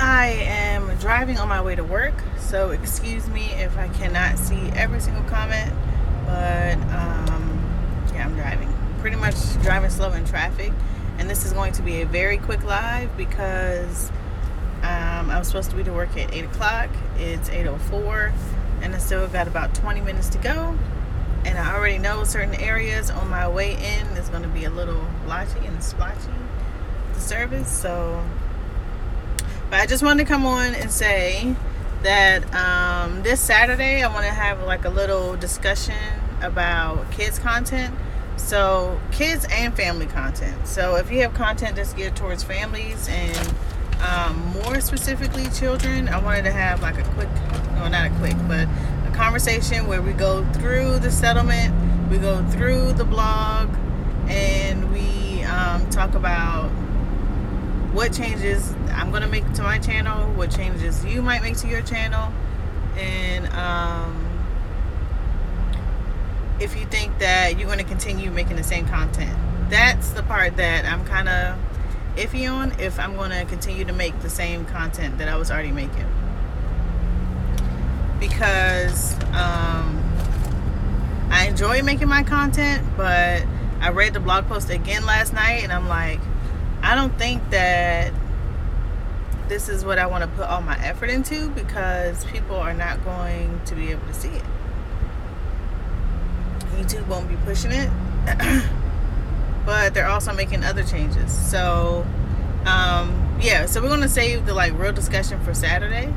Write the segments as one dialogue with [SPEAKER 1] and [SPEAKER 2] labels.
[SPEAKER 1] I am driving on my way to work, so excuse me if I cannot see every single comment, but yeah, I'm driving. Pretty much driving slow in traffic, and this is going to be a very quick live because I'm supposed to be to work at 8 o'clock. It's 8:04, and I still got about 20 minutes to go. And I already know certain areas on my way in is going to be a little blotchy and splotchy, the service, so. But I just wanted to come on and say that this Saturday I want to have like a little discussion about kids content. So kids and family content. So if you have content that's geared towards families and more specifically children, I wanted to have like a quick, no, not a quick, but a conversation where we go through the settlement, we go through the blog, and we talk about what changes I'm going to make to my channel, what changes you might make to your channel, and if you think that you're going to continue making the same content. That's the part that I'm kind of iffy on, if I'm going to continue to make the same content that I was already making. Because I enjoy making my content, but I read the blog post again last night and I'm like, I don't think that this is what I want to put all my effort into, because people are not going to be able to see it. YouTube won't be pushing it, but they're also making other changes. So yeah, so we're going to save the like real discussion for Saturday,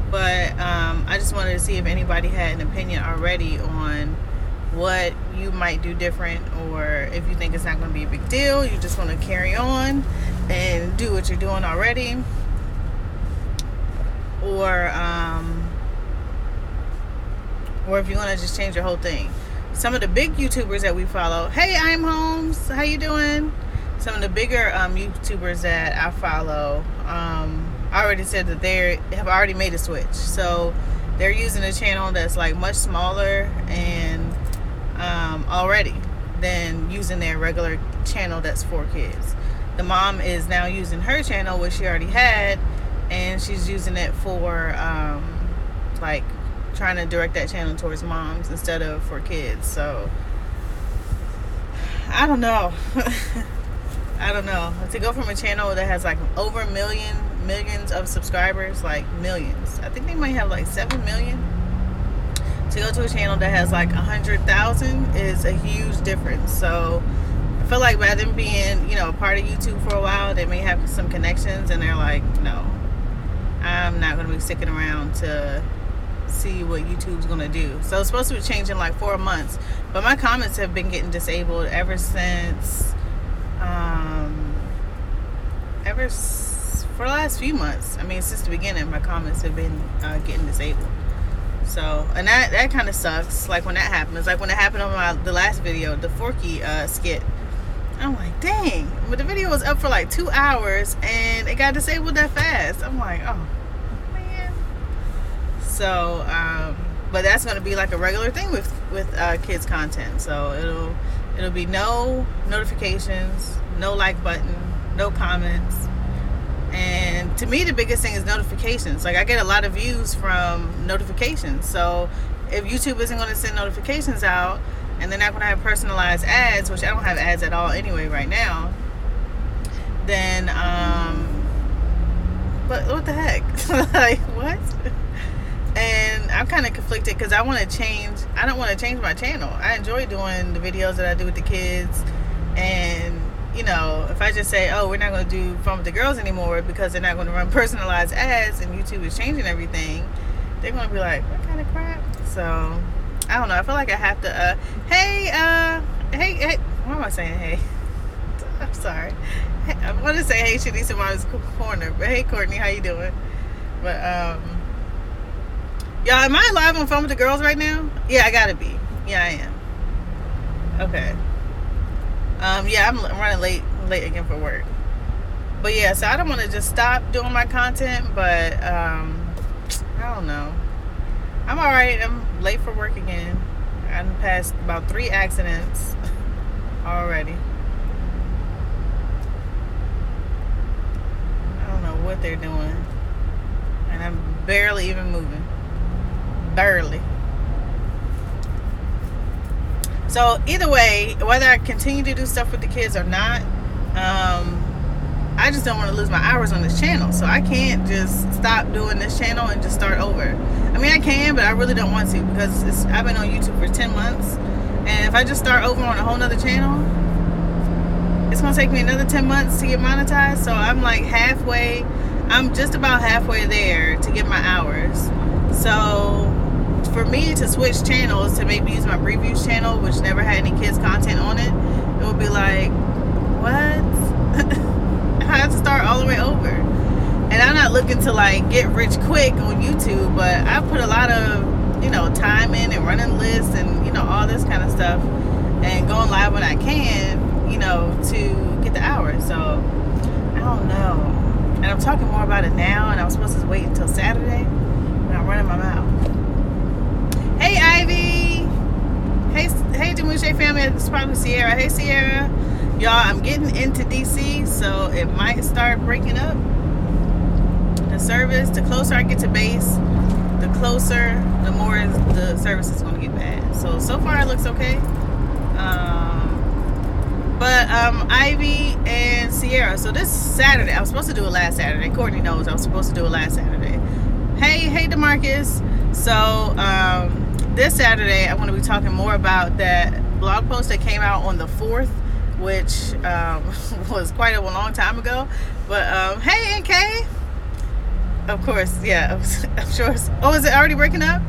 [SPEAKER 1] but I just wanted to see if anybody had an opinion already on what you might do different, or if you think it's not going to be a big deal, you just want to carry on and do what you're doing already, or if you want to just change your whole thing. Some of the big YouTubers that we follow, hey, I'm Holmes, how you doing? Some of the bigger YouTubers that I follow, I already said that they have already made a switch. So they're using a channel that's like much smaller and already than using their regular channel that's for kids. The mom is now using her channel, which she already had, and she's using it for like trying to direct that channel towards moms instead of for kids. So I don't know. I don't know. To go from a channel that has like over millions of subscribers, like millions, I think they might have like 7 million, to go to a channel that has like 100,000 is a huge difference. So I feel like by them being, a part of YouTube for a while, they may have some connections, and they're like, no, I'm not going to be sticking around to see what YouTube's going to do. So it's supposed to be changing like 4 months, but my comments have been getting disabled ever since, for the last few months. I mean, since the beginning, my comments have been getting disabled. So, and that kind of sucks. Like when that happens, like when it happened on the last video, the Forky skit. I'm like, dang, but the video was up for like 2 hours and it got disabled that fast. I'm like, oh man. So, but that's going to be like a regular thing with kids content. So it'll be no notifications, no like button, no comments. And to me, the biggest thing is notifications. Like I get a lot of views from notifications. So if YouTube isn't going to send notifications out, and they're not going to have personalized ads, which I don't have ads at all anyway right now, then but what the heck? Like what? And I'm kind of conflicted because I don't want to change my channel. I enjoy doing the videos that I do with the kids, and if I just say, oh, we're not going to do Fun with the Girls anymore because they're not going to run personalized ads and YouTube is changing everything, they're going to be like, what kind of crap? So I don't know. I feel like I have to hey, why am I saying hey? I'm sorry. Hey, I want to say hey, Shanice in my corner, but hey, Courtney, how you doing? But y'all, am I live on Fun with the Girls right now? Yeah, I gotta be. Yeah, I am. Okay. Yeah, I'm running late again for work. But yeah, so I don't want to just stop doing my content, but I don't know. I'm alright. I'm late for work again. I've passed about 3 accidents already. I don't know what they're doing. and I'm barely even moving. Barely. So either way, whether I continue to do stuff with the kids or not, I just don't want to lose my hours on this channel. So I can't just stop doing this channel and just start over. I mean, I can, but I really don't want to, because I've been on YouTube for 10 months. And if I just start over on a whole nother channel, it's going to take me another 10 months to get monetized. So I'm like halfway. I'm just about halfway there to get my hours. So for me to switch channels to maybe use my previews channel, which never had any kids content on it, it would be like, what? I have to start all the way over. And I'm not looking to like get rich quick on YouTube, but I put a lot of, you know, time in and running lists and, you know, all this kind of stuff, and going live when I can, you know, to get the hours. So I don't know. And I'm talking more about it now, and I was supposed to wait until Saturday, and I'm running my mouth. Hey Ivy. Hey Demushe family. It's probably Sierra. Hey Sierra. Y'all, I'm getting into DC, so it might start breaking up the service. The closer I get to base, the closer, the more the service is going to get bad. So far it looks okay. But Ivy and Sierra, so this Saturday, I was supposed to do it last Saturday. Courtney knows I was supposed to do it last Saturday. Hey DeMarcus. So this Saturday, I'm going to be talking more about that blog post that came out on the 4th, which was quite a long time ago. But hey NK, of course, yeah, I'm sure. Oh, is it already breaking up?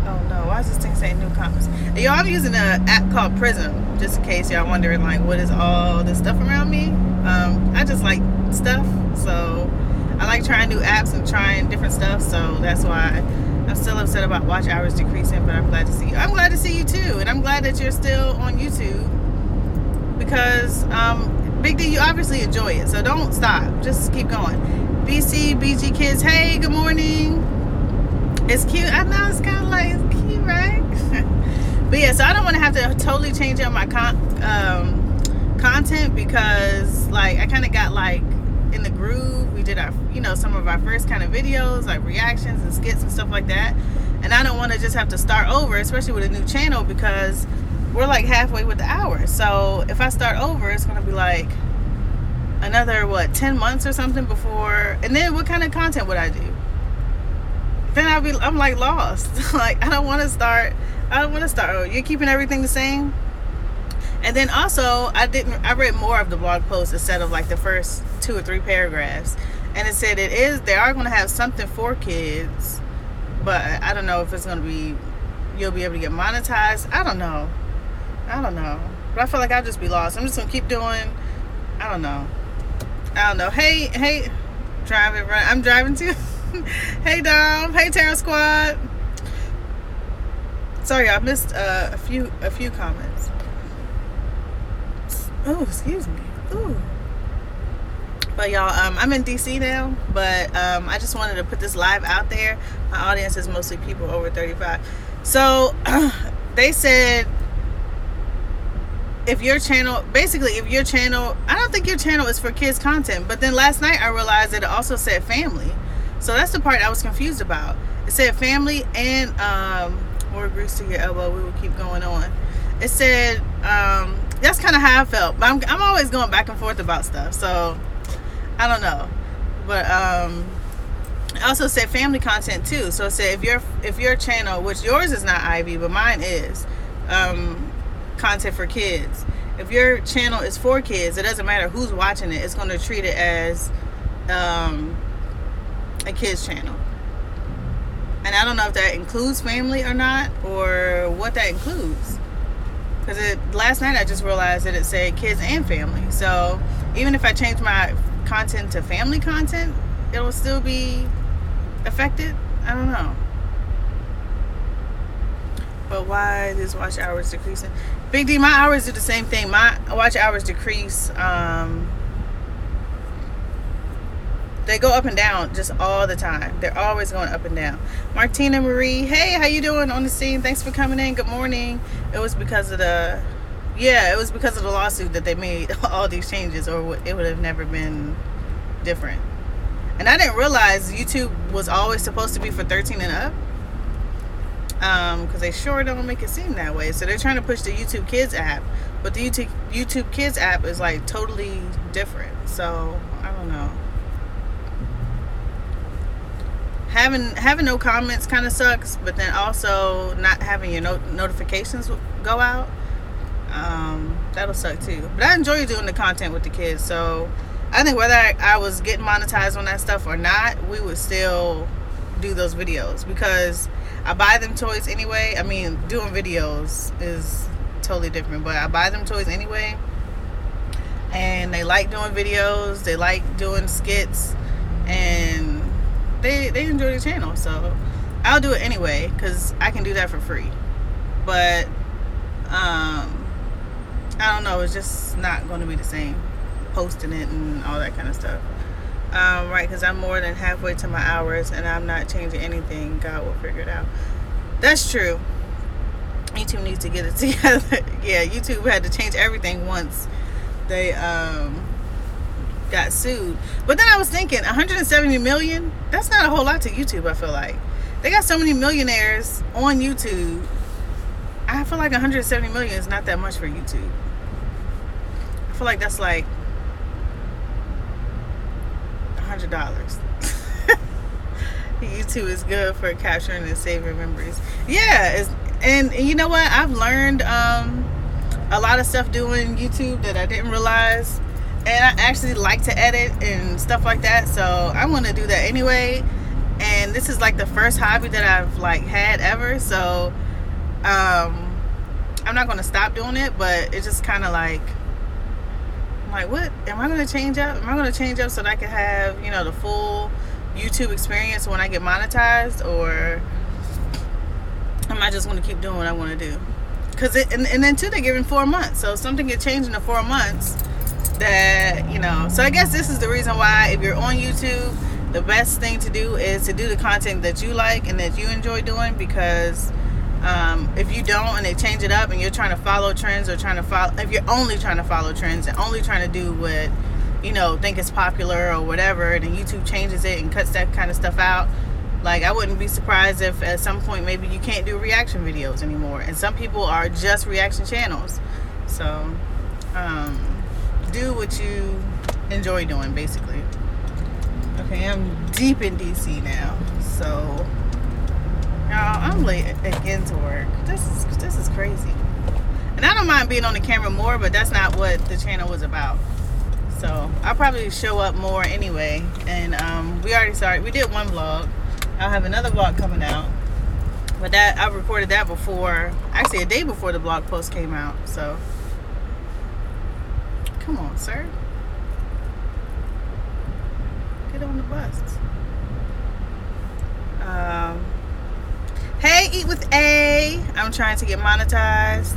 [SPEAKER 1] Oh no, why is this thing saying new comments? Yo, I'm using an app called Prism, just in case y'all wondering like what is all this stuff around me. I just like stuff, so I like trying new apps and trying different stuff. So that's why I'm still upset about watch hours decreasing, but I'm glad to see you. I'm glad to see you too, and I'm glad that you're still on YouTube, because Big D, you obviously enjoy it, so don't stop. Just keep going. BG Kids, hey, good morning. It's cute. I know, it's kind of like, it's cute, right? But yeah, so I don't want to have to totally change up my content, because like I kind of got like in the groove. We did our, you know, some of our first kind of videos, like reactions and skits and stuff like that. And I don't want to just have to start over, especially with a new channel, because we're like halfway with the hours. So if I start over, it's going to be like another, 10 months or something before. And then what kind of content would I do? Then I'm like lost. Like, I don't want to start over. You're keeping everything the same? And then also, I read more of the blog post instead of like the first 2 or 3 paragraphs. And it said they are going to have something for kids, but I don't know if it's going to be, you'll be able to get monetized. I don't know. But I feel like I'll just be lost. I'm just going to keep doing, I don't know. Hey, driving, right? I'm driving too. Hey Dom. Hey Terra Squad. Sorry, I missed a few comments. Oh, excuse me. Ooh. But y'all, I'm in DC now, but I just wanted to put this live out there. My audience is mostly people over 35. So they said, if your channel, I don't think your channel is for kids content. But then last night I realized that it also said family. So that's the part I was confused about. It said family and more grease to your elbow. We will keep going on. It said, that's kind of how I felt. But I'm always going back and forth about stuff. So I don't know. But it also said family content too. So it said if your channel, which yours is not Ivy, but mine is, content for kids. If your channel is for kids, it doesn't matter who's watching it. It's going to treat it as a kids channel. And I don't know if that includes family or not, or what that includes. Because last night I just realized that it said kids and family. So even if I change my content to family content, it'll still be affected. I don't know. But why is watch hours decreasing? Big D, my hours do the same thing. My watch hours decrease. They go up and down just all the time. They're always going up and down. Martina Marie, hey, how you doing on the scene? Thanks for coming in. Good morning. It was because of the lawsuit that they made all these changes, or it would have never been different. And I didn't realize YouTube was always supposed to be for 13 and up. Because they sure don't make it seem that way. So they're trying to push the YouTube Kids app, but the YouTube Kids app is like totally different. So I don't know. Having no comments kind of sucks, but then also not having your notifications go out, that'll suck too. But I enjoy doing the content with the kids, so I think whether I was getting monetized on that stuff or not, we would still do those videos because I buy them toys anyway. I mean, doing videos is totally different, but I buy them toys anyway, and they like doing videos, they like doing skits, and they enjoy the channel, so I'll do it anyway because I can do that for free. But I don't know, it's just not going to be the same posting it and all that kind of stuff. Right, because I'm more than halfway to my hours and I'm not changing anything. God will figure it out. That's true. YouTube needs to get it together. Yeah, YouTube had to change everything once they got sued. But then I was thinking 170 million, that's not a whole lot to YouTube. I feel like they got so many millionaires on YouTube. I feel like 170 million is not that much for YouTube. I feel like that's like $100. YouTube is good for capturing and saving memories. Yeah, and you know what? I've learned a lot of stuff doing YouTube that I didn't realize. And I actually like to edit and stuff like that, so I want to do that anyway. And this is like the first hobby that I've like had ever, so I'm not going to stop doing it, but it's just kind of like, I'm like, what am I going to change up? Am I going to change up so that I can have, you know, the full YouTube experience when I get monetized, or am I just going to keep doing what I want to do? Because and then too, they're giving 4 months, so if something gets changed in the 4 months, that, you know, so I guess this is the reason why if you're on YouTube, the best thing to do is to do the content that you like and that you enjoy doing, because if you don't and they change it up and you're trying to follow trends, or if you're only trying to follow trends and only trying to do what, you know, think is popular or whatever, and then YouTube changes it and cuts that kind of stuff out, like I wouldn't be surprised if at some point maybe you can't do reaction videos anymore, and some people are just reaction channels. So do what you enjoy doing, basically. Okay, I'm deep in DC now, so y'all, I'm late again to work. This is crazy. And I don't mind being on the camera more, but that's not what the channel was about. So I'll probably show up more anyway. And we already started. We did one vlog. I'll have another vlog coming out, but that I recorded that before, actually a day before the blog post came out. So come on, sir. Get on the bus. Hey, Eat with A. I'm trying to get monetized.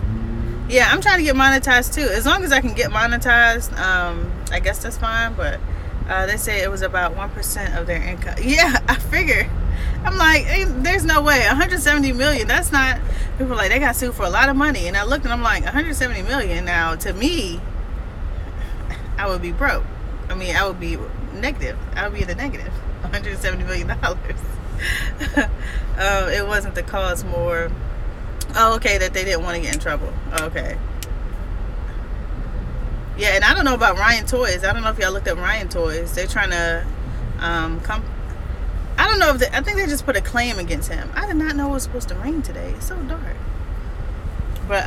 [SPEAKER 1] Yeah, I'm trying to get monetized too. As long as I can get monetized, I guess that's fine. But they say it was about 1% of their income. Yeah, I figured. I'm like, hey, there's no way. 170 million. That's not. People are like, they got sued for a lot of money. And I looked and I'm like, 170 million. Now, to me, I would be broke. I mean, I would be negative. I would be in the negative. $170 million. It wasn't the cause more. Oh, okay, that they didn't want to get in trouble. Okay. Yeah, and I don't know about Ryan Toys. I don't know if y'all looked up Ryan Toys. They're trying to come. I don't know if I think they just put a claim against him. I did not know it was supposed to rain today. It's so dark. But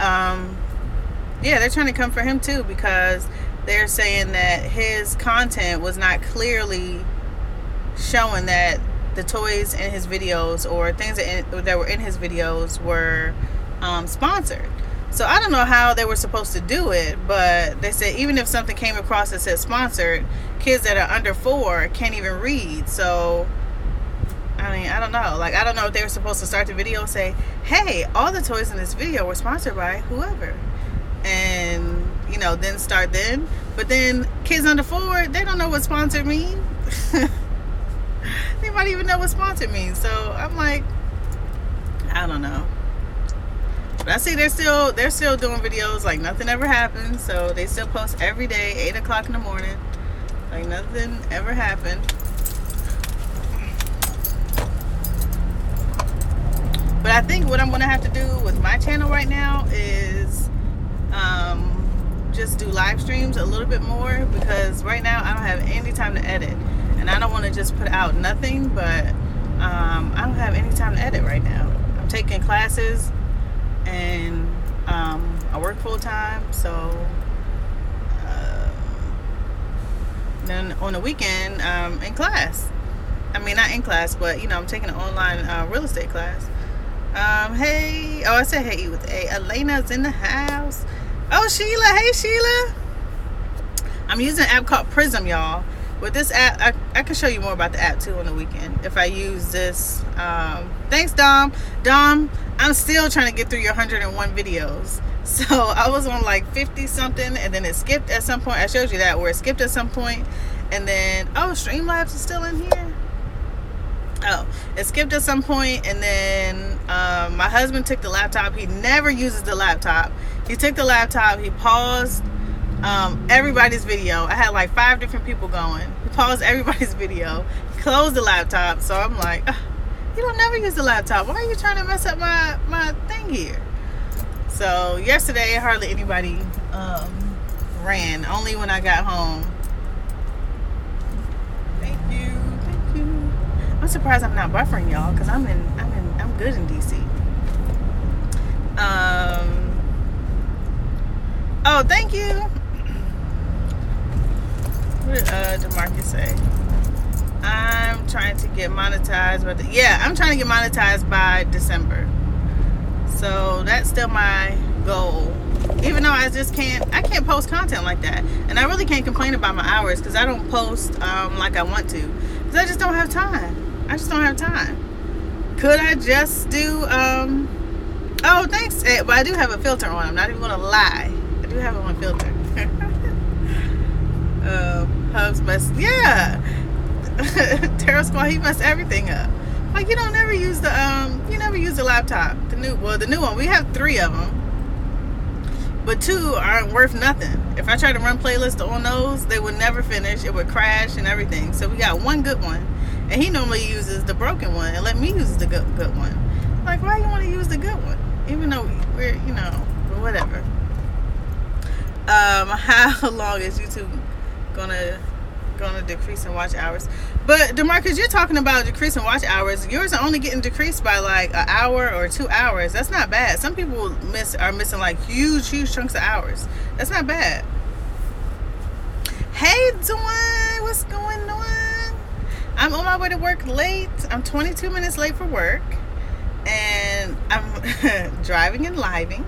[SPEAKER 1] yeah, they're trying to come for him too, because they're saying that his content was not clearly showing that the toys in his videos or things that were in his videos were sponsored. So I don't know how they were supposed to do it, but they said even if something came across that said sponsored, kids that are under 4 can't even read. So I mean, I don't know. Like, I don't know if they were supposed to start the video and say, hey, all the toys in this video were sponsored by whoever, and, you know, then start then. But then kids under 4, they don't know what sponsored means. They might even know what sponsored means. So I'm like, I don't know. But I see they're still doing videos like nothing ever happened. So they still post every day, 8 o'clock in the morning, like nothing ever happened. I think what I'm gonna have to do with my channel right now is just do live streams a little bit more, because right now I don't have any time to edit, and I don't want to just put out nothing, but I don't have any time to edit right now. I'm taking classes, and I work full time, so then on the weekend in class. I mean, not in class, but you know, I'm taking an online real estate class. Hey, I said hey with A. Elena's in the house. Oh, Sheila. Hey, Sheila. I'm using an app called Prism, y'all. With this app, I can show you more about the app too on the weekend if I use this. Thanks, Dom. Dom, I'm still trying to get through your 101 videos. So I was on like 50 something, and then it skipped at some point. I showed you that, where it skipped at some point, and then Streamlabs is still in here. Oh, it skipped at some point, and then my husband took the laptop. He never uses the laptop. He took the laptop, he paused everybody's video. I had like 5 different people going. He paused everybody's video, closed the laptop. So I'm like, you don't never use the laptop. Why are you trying to mess up my thing here? So yesterday, hardly anybody ran, only when I got home. Thank you. I'm surprised I'm not buffering, y'all, because I'm good in DC. Oh, thank you. What did DeMarcus say? I'm trying to get monetized, but I'm trying to get monetized by December. So that's still my goal. Even though I can't post content like that, and I really can't complain about my hours, because I don't post like I want to, because I just don't have time. Could I just do oh, thanks, but I do have a filter on. I'm not even gonna lie, I do have it on filter. Hubs mess, Terror Squad, he messed everything up. Like, you don't never use the laptop. The new one. We have 3 of them, but 2 aren't worth nothing. If I try to run playlists on those, they would never finish. It would crash and everything. So we got one good one, and he normally uses the broken one and let me use the good one. Like, why you want to use the good one? Even though we're, whatever. How long is YouTube gonna decrease in watch hours? But DeMarcus, you're talking about decreasing watch hours. Yours are only getting decreased by like an hour or 2 hours. That's not bad. Some people are missing like huge chunks of hours. That's not bad. Hey, Dawn, what's going on? I'm on my way to work late. I'm 22 minutes late for work, and I'm driving and living.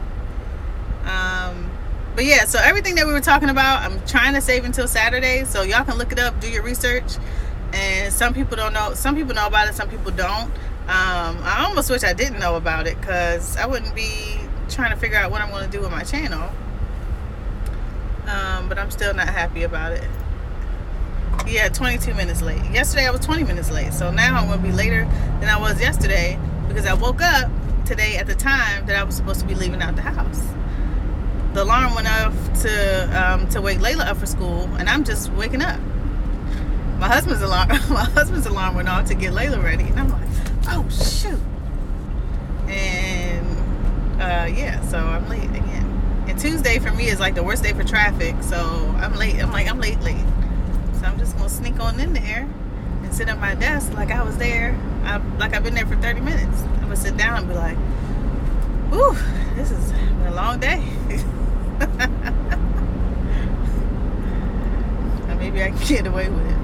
[SPEAKER 1] But yeah, so everything that we were talking about, I'm trying to save until Saturday, so y'all can look it up, do your research. And some people don't know, some people know about it, some people don't. I almost wish I didn't know about it, because I wouldn't be trying to figure out what I'm going to do with my channel. But I'm still not happy about it. Yeah, 22 minutes late. Yesterday I was 20 minutes late, so now I'm going to be later than I was yesterday, because I woke up today at the time that I was supposed to be leaving out the house. The alarm went off to wake Layla up for school, and I'm just waking up. My husband's alarm went off to get Layla ready, and I'm like, oh shoot. And so I'm late again. And Tuesday for me is like the worst day for traffic, so I'm late. I'm late. So I'm just gonna sneak on in there and sit at my desk like I was there. Like I've been there for 30 minutes. I'm gonna sit down and be like, ooh, this has been a long day. Maybe I can get away with it.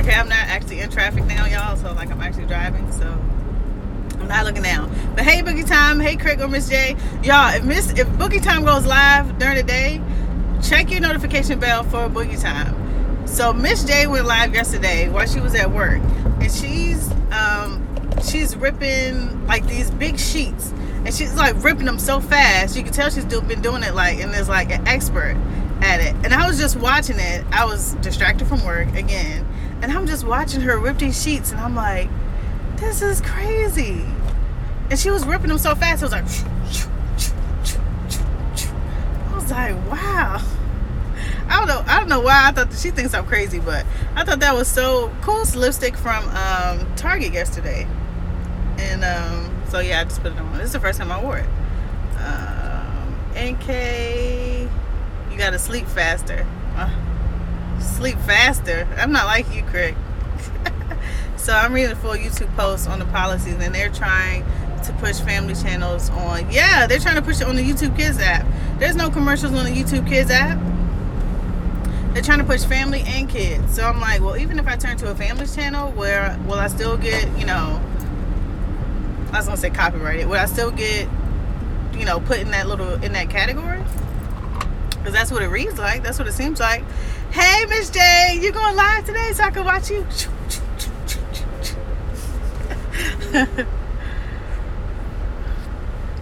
[SPEAKER 1] Okay, I'm not actually in traffic now, y'all, so like I'm actually driving, so I'm not looking down. But hey, Boogie Time, hey Craig or Miss J, y'all, if Boogie Time goes live during the day, check your notification bell for Boogie Time. So Miss J went live yesterday while she was at work, and she's ripping like these big sheets, and she's like ripping them so fast. You can tell she's been doing it like, and is like an expert at it. And I was just watching it. I was distracted from work again, and I'm just watching her rip these sheets, and I'm like, this is crazy. And she was ripping them so fast. It was like, I was like, wow. I don't know why I thought that she thinks I'm crazy, but I thought that was so cool. Lipstick from Target yesterday. And so yeah, I just put it on. This is the first time I wore it. NK, you gotta sleep faster. Sleep faster? I'm not like you, Craig. So I'm reading a full YouTube post on the policies, and they're trying to push family channels on. Yeah, they're trying to push it on the YouTube Kids app. There's no commercials on the YouTube Kids app. They're trying to push family and kids. So I'm like, well, even if I turn to a family channel, where will I still get, you know, I was gonna say copyrighted, will I still get, you know, put in that category? Because that's what it reads like. That's what it seems like. Hey, Miss J, you going live today so I can watch you?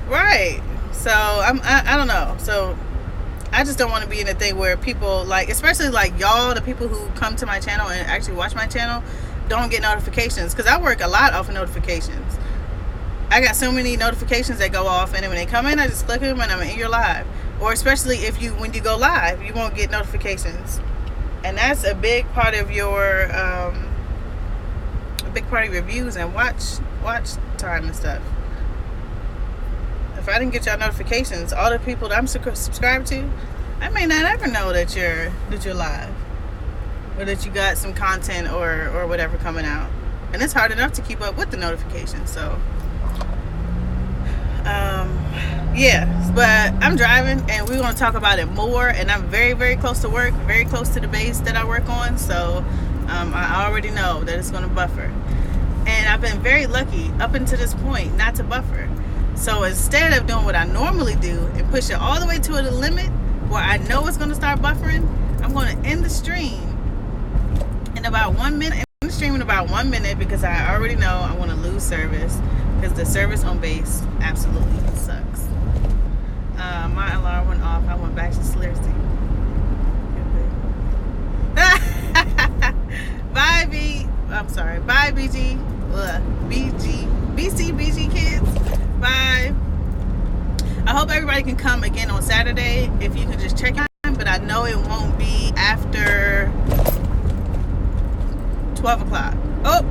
[SPEAKER 1] Right. So I don't know. So I just don't want to be in a thing where people, like, especially like y'all, the people who come to my channel and actually watch my channel, don't get notifications, because I work a lot off of notifications. I got so many notifications that go off, and then when they come in, I just click them and I'm in your live. Or especially if when you go live, you won't get notifications, and that's a big part of your views and watch time and stuff. If I didn't get y'all notifications, all the people that I'm subscribed to, I may not ever know that you're live, or that you got some content or whatever coming out. And it's hard enough to keep up with the notifications. So yeah, but I'm driving, and we're going to talk about it more. And I'm very, very close to work, very close to the base that I work on. So I already know that it's going to buffer. And I've been very lucky up until this point not to buffer. So instead of doing what I normally do and push it all the way to the limit where I know it's going to start buffering, I'm going to end the stream in about 1 minute. End the stream in about 1 minute, because I already know I want to lose service, because the service on base absolutely sucks. My alarm went off. I went back to Slurcy. Bye, B. I'm sorry. Bye, BG. BG kids. Bye. I hope everybody can come again on Saturday. If you can just check in, but I know it won't be after 12 o'clock. Oh.